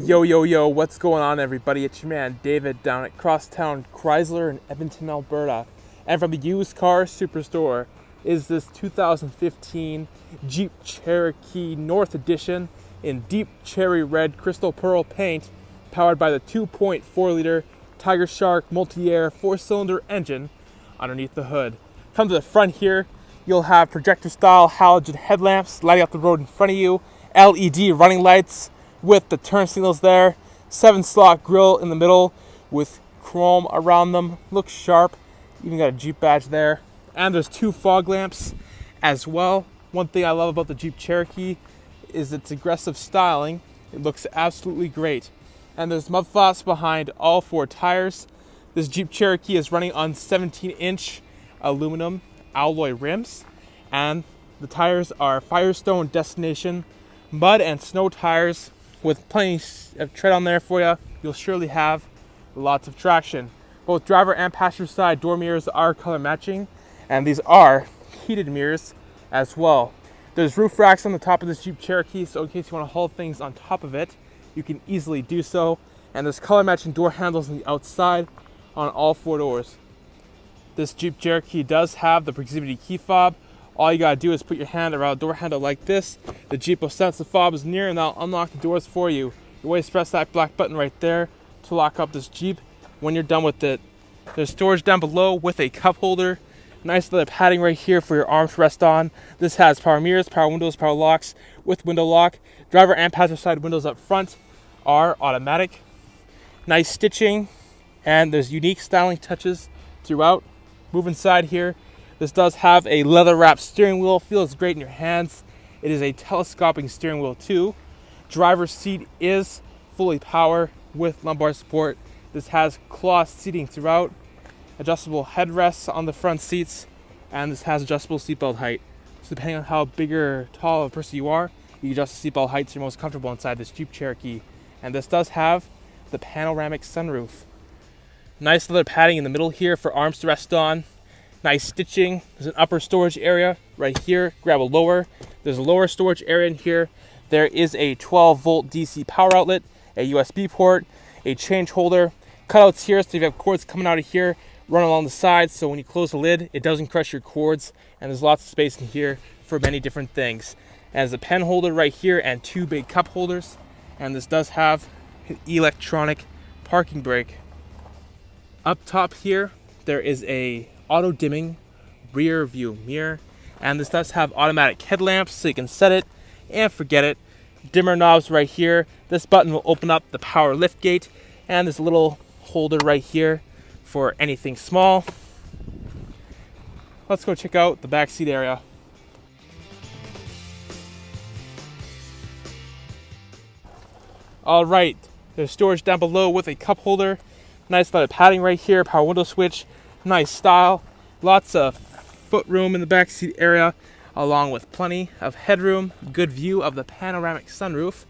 Yo, what's going on, everybody? It's your man David down at Crosstown Chrysler in Edmonton, Alberta. And from the used car superstore is this 2015 Jeep Cherokee North Edition in deep cherry red crystal pearl paint, powered by the 2.4 liter Tiger Shark multi-air 4-cylinder engine underneath the hood. Come to the front here, you'll have projector style halogen headlamps lighting up the road in front of you, LED running lights with the turn signals there, 7-slot grille in the middle with chrome around them, looks sharp, even got a Jeep badge there, and there's 2 fog lamps as well. One thing I love about the Jeep Cherokee is its aggressive styling. It looks absolutely great. And there's mud flaps behind all 4 tires. This Jeep Cherokee is running on 17-inch aluminum alloy rims, and the tires are Firestone Destination mud and snow tires with plenty of tread on there for you. You'll surely have lots of traction. Both driver and passenger side door mirrors are color matching, and these are heated mirrors as well. There's roof racks on the top of this Jeep Cherokee, so in case you want to haul things on top of it, you can easily do so. And there's color matching door handles on the outside on all 4 doors. This Jeep Cherokee does have the proximity key fob. All you gotta do is put your hand around a door handle like this. The Jeep will sense the fob is near and that'll unlock the doors for you. You always press that black button right there to lock up this Jeep when you're done with it. There's storage down below with a cup holder. Nice leather padding right here for your arms to rest on. This has power mirrors, power windows, power locks with window lock. Driver and passenger side windows up front are automatic. Nice stitching, and there's unique styling touches throughout. Move inside here. This does have a leather wrapped steering wheel, feels great in your hands. It is a telescoping steering wheel too. Driver's seat is fully power with lumbar support. This has cloth seating throughout, adjustable headrests on the front seats, and this has adjustable seatbelt height. So depending on how big or tall of a person you are, you can adjust the seatbelt height so you're most comfortable inside this Jeep Cherokee. And this does have the panoramic sunroof. Nice leather padding in the middle here for arms to rest on. Nice stitching. There's an upper storage area right here. Grab a lower. There's a lower storage area in here. There is a 12-volt DC power outlet, a USB port, a change holder. Cutouts here, so you have cords coming out of here, run along the sides, so when you close the lid, it doesn't crush your cords, and there's lots of space in here for many different things. And there's a pen holder right here and 2 big cup holders, and this does have an electronic parking brake. Up top here, there is a auto-dimming rear view mirror, and this does have automatic headlamps, so you can set it and forget it. Dimmer knobs right here. This button will open up the power liftgate, and there's a little holder right here for anything small. Let's go check out the back seat area. All right, there's storage down below with a cup holder. Nice leather padding right here, power window switch, nice style. Lots of foot room in the back seat area, along with plenty of headroom, good view of the panoramic sunroof.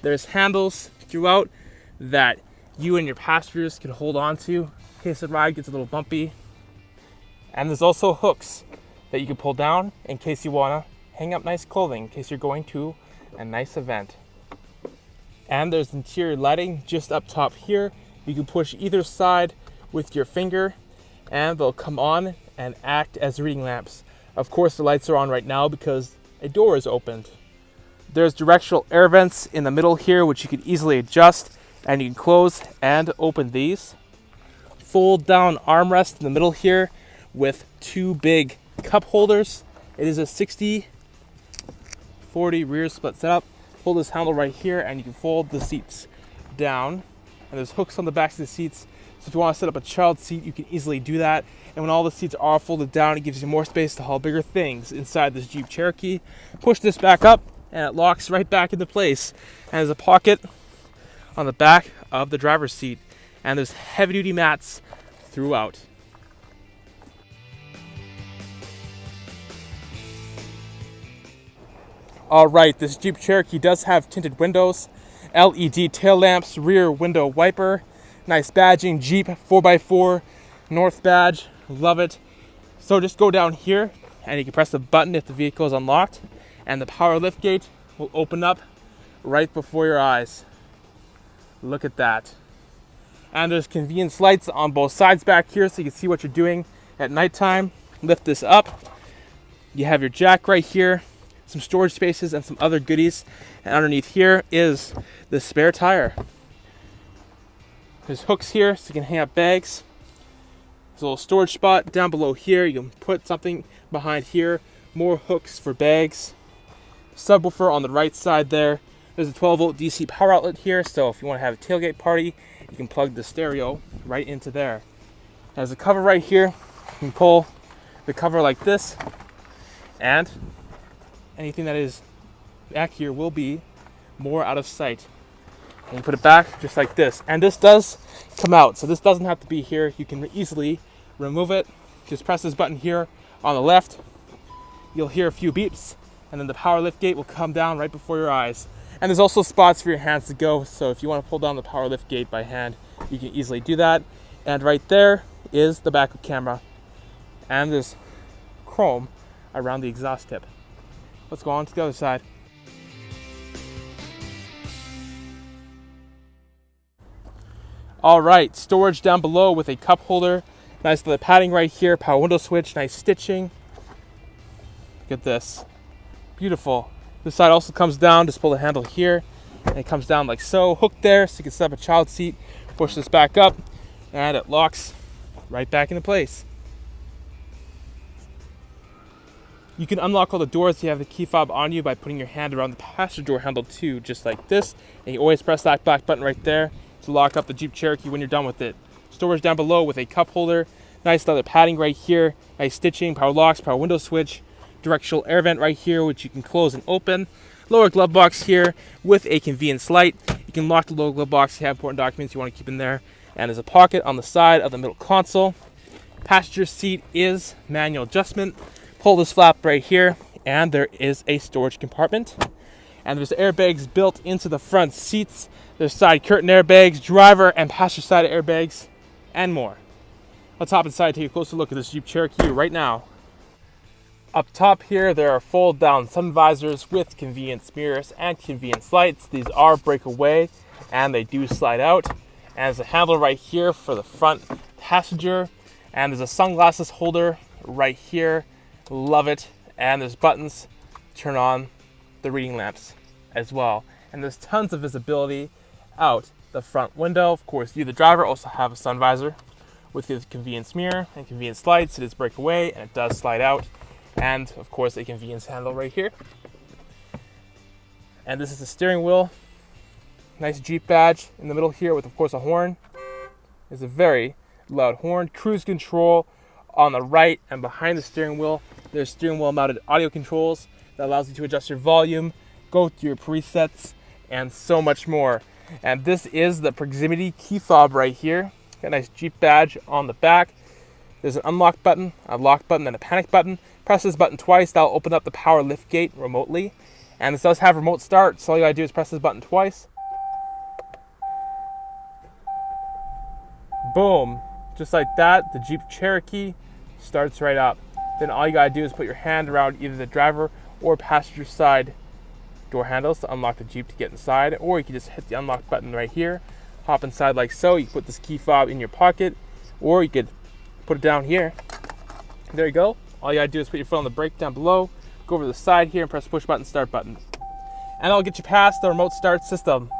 There's handles throughout that you and your passengers can hold on to in case the ride gets a little bumpy. And there's also hooks that you can pull down in case you wanna hang up nice clothing in case you're going to a nice event. And there's interior lighting just up top here. You can push either side with your finger and they'll come on and act as reading lamps. Of course, the lights are on right now because a door is opened. There's directional air vents in the middle here, which you can easily adjust, and you can close and open these. Fold down armrest in the middle here with 2 big cup holders. It is a 60-40 rear split setup. Hold this handle right here and you can fold the seats down. And there's hooks on the backs of the seats. So if you want to set up a child seat, you can easily do that. And when all the seats are folded down, it gives you more space to haul bigger things inside this Jeep Cherokee. Push this back up and it locks right back into place. And there's a pocket on the back of the driver's seat. And there's heavy duty mats throughout. All right, this Jeep Cherokee does have tinted windows, LED tail lamps, rear window wiper, nice badging, Jeep 4x4 North badge, love it. So just go down here and you can press the button if the vehicle is unlocked, and the power liftgate will open up right before your eyes. Look at that. And there's convenience lights on both sides back here so you can see what you're doing at nighttime. Lift this up. You have your jack right here, some storage spaces and some other goodies. And underneath here is the spare tire. There's hooks here so you can hang up bags. There's a little storage spot down below here. You can put something behind here. More hooks for bags. Subwoofer on the right side there. There's a 12-volt DC power outlet here, so if you want to have a tailgate party, you can plug the stereo right into there. There's a cover right here. You can pull the cover like this, and anything that is back here will be more out of sight. And you put it back just like this. And this does come out, so this doesn't have to be here. You can easily remove it. Just press this button here on the left. You'll hear a few beeps, and then the power lift gate will come down right before your eyes. And there's also spots for your hands to go, so if you want to pull down the power lift gate by hand, you can easily do that. And right there is the backup camera. And there's chrome around the exhaust tip. Let's go on to the other side. All right, storage down below with a cup holder. Nice little padding right here, power window switch, nice stitching. Look at this, beautiful. This side also comes down, just pull the handle here, and it comes down like so, hooked there, so you can set up a child seat, push this back up, and it locks right back into place. You can unlock all the doors if you have the key fob on you by putting your hand around the passenger door handle too, just like this, and you always press that black button right there to lock up the Jeep Cherokee when you're done with it. Storage down below with a cup holder, nice leather padding right here, nice stitching, power locks, power window switch, directional air vent right here, which you can close and open. Lower glove box here with a convenience light. You can lock the lower glove box if you have important documents you want to keep in there. And there's a pocket on the side of the middle console. Passenger seat is manual adjustment. Pull this flap right here, and there is a storage compartment. And there's airbags built into the front seats. There's side curtain airbags, driver and passenger side airbags, and more. Let's hop inside and take a closer look at this Jeep Cherokee right now. Up top here, there are fold-down sun visors with convenience mirrors and convenience lights. These are breakaway, and they do slide out. And there's a handle right here for the front passenger. And there's a sunglasses holder right here. Love it. And there's buttons to turn on the reading lamps as well. And there's tons of visibility out the front window. Of course, you, the driver, also have a sun visor with the convenience mirror and convenience lights. It is breakaway, and it does slide out. And of course a convenience handle right here. And this is the steering wheel. Nice Jeep badge in the middle here with of course a horn. It's a very loud horn. Cruise control on the right, and behind the steering wheel there's steering wheel mounted audio controls that allows you to adjust your volume, go to your presets, and so much more. And this is the proximity key fob right here. Got a nice Jeep badge on the back. There's an unlock button, a lock button, and a panic button. Press this button twice, that'll open up the power lift gate remotely. And this does have remote start, so all you gotta do is press this button twice. Boom. Just like that, the Jeep Cherokee starts right up. Then all you gotta do is put your hand around either the driver or passenger side door handles to unlock the Jeep to get inside, or you can just hit the unlock button right here, hop inside like so. You can put this key fob in your pocket, or you could put it down here. There you go. All you gotta do is put your foot on the brake down below, go over to the side here and press push button, start button. And that'll get you past the remote start system.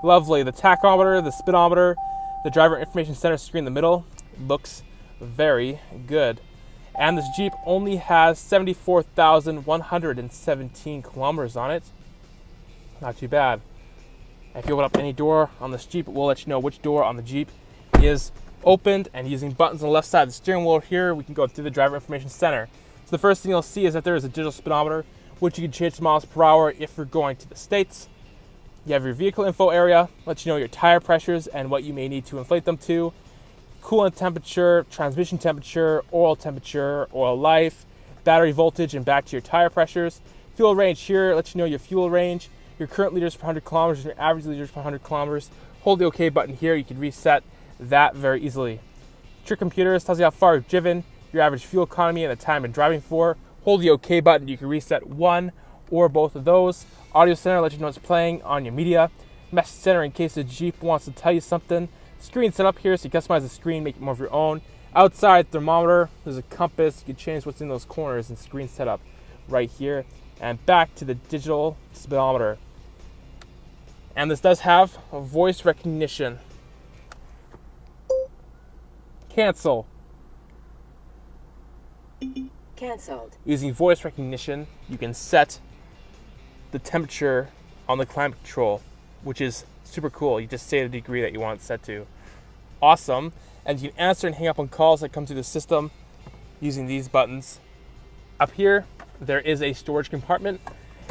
Lovely. The tachometer, the speedometer, the driver information center screen in the middle looks very good. And this Jeep only has 74,117 kilometers on it. Not too bad. If you open up any door on this Jeep, it will let you know which door on the Jeep is opened, and using buttons on the left side of the steering wheel here, we can go through the driver information center. So the first thing you'll see is that there is a digital speedometer, which you can change to miles per hour if you're going to the States. You have your vehicle info area, lets you know your tire pressures and what you may need to inflate them to. Coolant temperature, transmission temperature, oil life, battery voltage, and back to your tire pressures. Fuel range here lets you know your fuel range, your current liters per 100 kilometers, and your average liters per 100 kilometers. Hold the OK button here, you can reset that very easily. Your computer tells you how far you've driven, your average fuel economy, and the time you're driving for. Hold the OK button, you can reset one or both of those. Audio center lets you know what's playing on your media. Mesh center in case the Jeep wants to tell you something. Screen set up here so you customize the screen, make it more of your own. Outside thermometer, there's a compass. You can change what's in those corners and screen setup right here. And back to the digital speedometer. And this does have a voice recognition. Cancel. Cancelled. Using voice recognition, you can set the temperature on the climate control, which is super cool. You just say the degree that you want it set to. Awesome. And you can answer and hang up on calls that come through the system using these buttons. Up here, there is a storage compartment,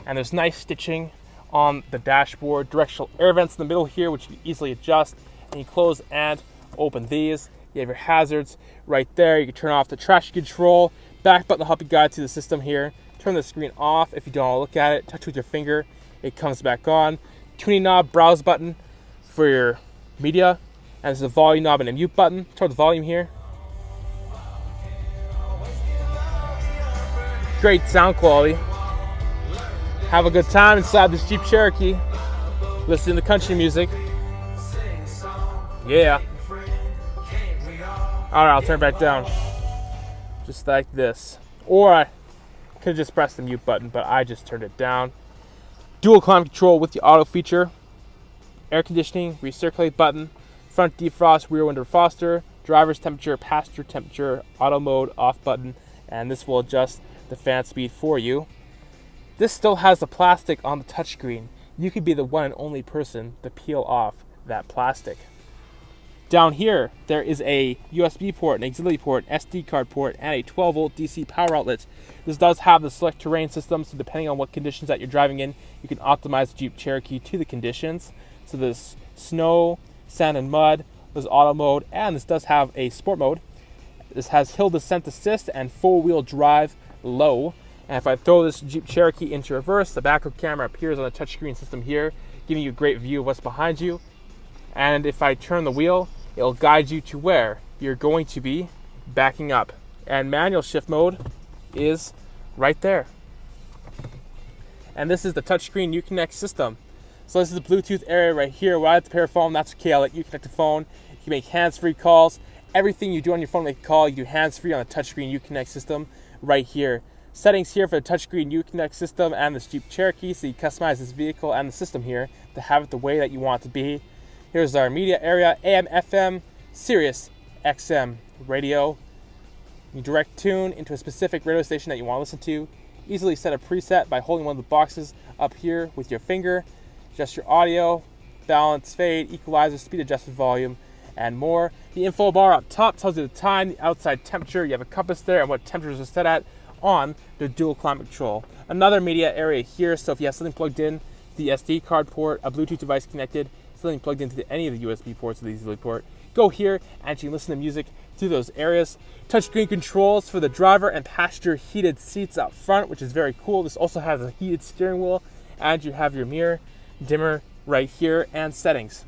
and there's nice stitching on the dashboard. Directional air vents in the middle here, which you can easily adjust. And you close and open these. You have your hazards right there. You can turn off the traction control. Back button will help you guide through the system here. Turn the screen off if you don't want to look at it. Touch with your finger, it comes back on. Tuning knob, browse button for your media. And there's a volume knob and a mute button. Turn the volume here. Great sound quality. Have a good time inside this Jeep Cherokee. Listen to country music. Yeah. Alright, I'll turn it back down. Just like this. Or I could just press the mute button, but I just turned it down. Dual climate control with the auto feature. Air conditioning, recirculate button. Front defrost, rear window defroster. Driver's temperature, passenger temperature, auto mode, off button. And this will adjust the fan speed for you. This still has the plastic on the touchscreen. You could be the one and only person to peel off that plastic. Down here, there is a USB port, an auxiliary port, SD card port, and a 12-volt DC power outlet. This does have the Selec-Terrain System, so depending on what conditions that you're driving in, you can optimize the Jeep Cherokee to the conditions. So there's snow, sand and mud, there's auto mode, and this does have a sport mode. This has hill descent assist and four-wheel drive low. And if I throw this Jeep Cherokee into reverse, the backup camera appears on the touchscreen system here, giving you a great view of what's behind you. And if I turn the wheel, it'll guide you to where you're going to be backing up. And manual shift mode is right there. And this is the touchscreen Uconnect system. So this is the Bluetooth area right here. Where I have to pair a phone, that's okay. I'll let you connect the phone. You can make hands-free calls. Everything you do on your phone to make a call, you do hands-free on the touchscreen Uconnect system right here. Settings here for the touchscreen Uconnect system and this Jeep Cherokee, so you customize this vehicle and the system here to have it the way that you want it to be. Here's our media area, AM, FM, SiriusXM Radio. You direct tune into a specific radio station that you want to listen to. Easily set a preset by holding one of the boxes up here with your finger. Adjust your audio, balance, fade, equalizer, speed adjusted volume, and more. The info bar up top tells you the time, the outside temperature. You have a compass there and what temperatures are set at on the dual climate control. Another media area here, so if you have something plugged in, the SD card port, a Bluetooth device connected, something plugged into any of the USB ports of the auxiliary port, go here and you can listen to music through those areas. Touchscreen controls for the driver and passenger heated seats up front, which is very cool. This also has a heated steering wheel, and you have your mirror dimmer right here and settings.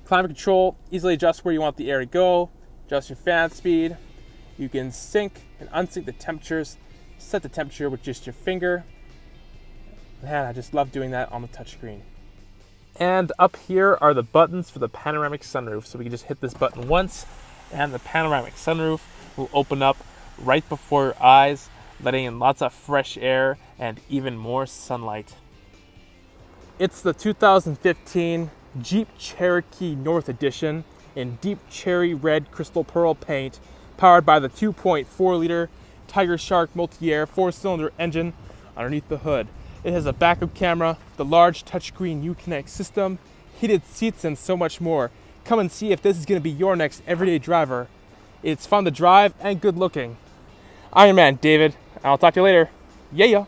Climate control, easily adjust where you want the air to go, adjust your fan speed. You can sync and unsync the temperatures, set the temperature with just your finger. Man, I just love doing that on the touchscreen. And up here are the buttons for the panoramic sunroof. So we can just hit this button once, and the panoramic sunroof will open up right before your eyes, letting in lots of fresh air and even more sunlight. It's the 2015 Jeep Cherokee North Edition in deep cherry red crystal pearl paint, powered by the 2.4-liter Tiger Shark multi-air 4-cylinder engine underneath the hood. It has a backup camera, the large touchscreen Uconnect system, heated seats, and so much more. Come and see if this is going to be your next everyday driver. It's fun to drive and good looking. I'm your man, David, and I'll talk to you later. Yeah.